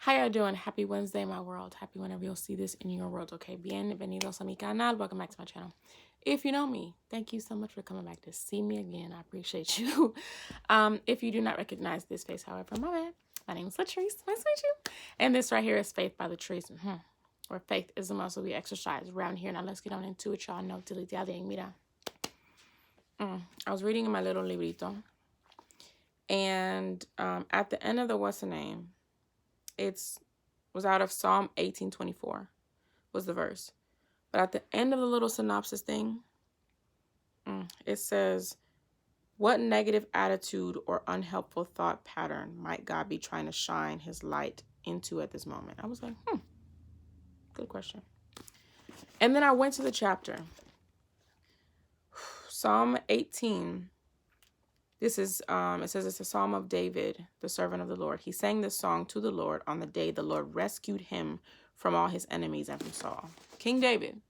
How y'all doing? Happy Wednesday, my world. Happy whenever you'll see this in your world. Okay, bienvenidos a mi canal. Welcome back to my channel. If you know me, thank you so much for coming back to see me again. I appreciate you. If you do not recognize this face, however, my bad. My name is Latrice. Nice to meet you. And this right here is Faith by Latrice. Where faith is the muscle we exercise around here. Now let's get on into it, y'all. No dilly dallying. Mira. I was reading in my little librito. And at the end of the what's the name? Was out of Psalm 18:24 was the verse. But at the end of the little synopsis thing, it says, what negative attitude or unhelpful thought pattern might God be trying to shine his light into at this moment? I was like, good question. And then I went to the chapter. Psalm 18. This is, it says it's a psalm of David, the servant of the Lord. He sang this song to the Lord on the day the Lord rescued him from all his enemies and from Saul. King David,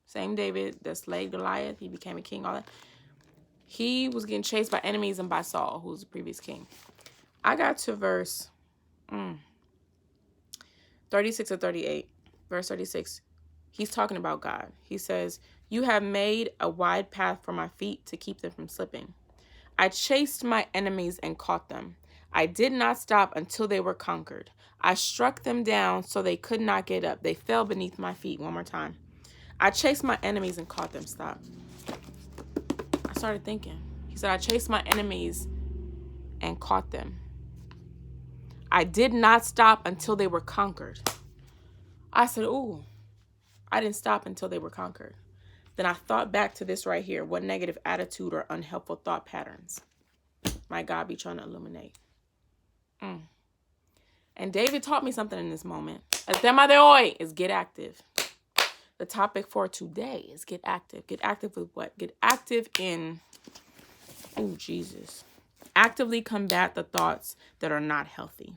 same David that slayed Goliath. He became a king, all that. He was getting chased by enemies and by Saul, who was the previous king. I got to verse 36 or 38. Verse 36. He's talking about God. He says, you have made a wide path for my feet to keep them from slipping. I chased my enemies and caught them. I did not stop until they were conquered. I struck them down so they could not get up. They fell beneath my feet. One more time. I chased my enemies and caught them. Stop. I started thinking. He said, I chased my enemies and caught them. I did not stop until they were conquered. I said, ooh, I didn't stop until they were conquered. Then I thought back to this right here. What negative attitude or unhelpful thought patterns might God be trying to illuminate? And David taught me something in this moment. El tema de hoy is get active. The topic for today is get active. Get active with what? Get active in, Jesus. Actively combat the thoughts that are not healthy.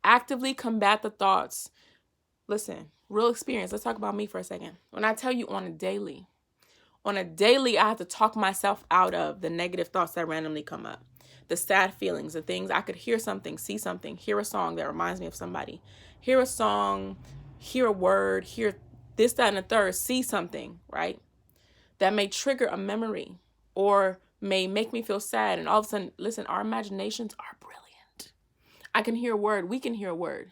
Actively combat the thoughts. Listen, real experience. Let's talk about me for a second. When I tell you on a daily, I have to talk myself out of the negative thoughts that randomly come up. The sad feelings, the things I could hear something, see something, hear a song that reminds me of somebody. Hear a song, hear a word, hear this, that, and the third, see something, right? That may trigger a memory or may make me feel sad. And all of a sudden, listen, our imaginations are brilliant. I can hear a word. We can hear a word.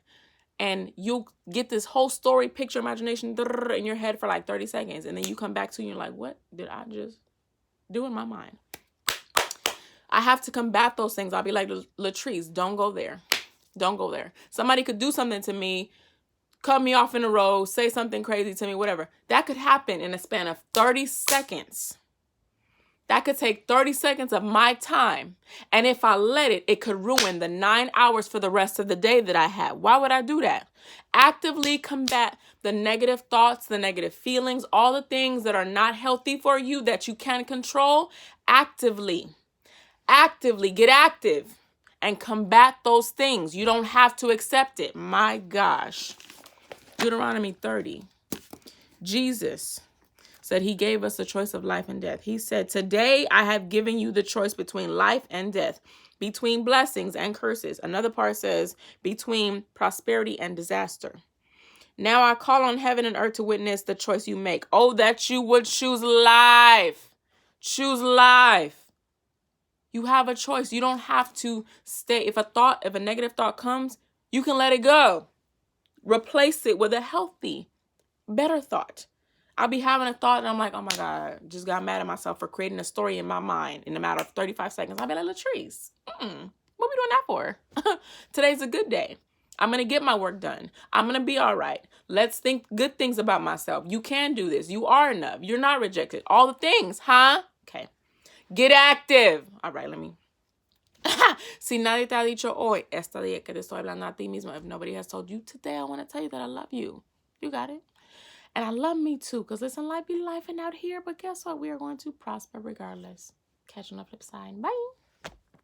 And you'll get this whole story, picture, imagination in your head for like 30 seconds. And then you come back to you and you're like, what did I just do in my mind? I have to combat those things. I'll be like, Latrice, don't go there. Don't go there. Somebody could do something to me, cut me off in the road, say something crazy to me, whatever. That could happen in a span of 30 seconds. That could take 30 seconds of my time. And if I let it, it could ruin the 9 hours for the rest of the day that I had. Why would I do that? Actively combat the negative thoughts, the negative feelings, all the things that are not healthy for you that you can't control. Actively get active and combat those things. You don't have to accept it. My gosh. Deuteronomy 30. Jesus said he gave us the choice of life and death. He said, today I have given you the choice between life and death, between blessings and curses. Another part says between prosperity and disaster. Now I call on heaven and earth to witness the choice you make. Oh, that you would choose life. Choose life. You have a choice. You don't have to stay. If a negative thought comes, you can let it go. Replace it with a healthy, better thought. I'll be having a thought and I'm like, oh my God, just got mad at myself for creating a story in my mind in a matter of 35 seconds. I'll be like, Latrice, what are we doing that for? Today's a good day. I'm going to get my work done. I'm going to be all right. Let's think good things about myself. You can do this. You are enough. You're not rejected. All the things, huh? Okay. Get active. All right, let me. Si nadie te ha dicho hoy, esta día que te estoy hablando a ti mismo. If nobody has told you today, I want to tell you that I love you. You got it. And I love me too, because listen, life be life and out here. But guess what? We are going to prosper regardless. Catch you on the flip side. Bye.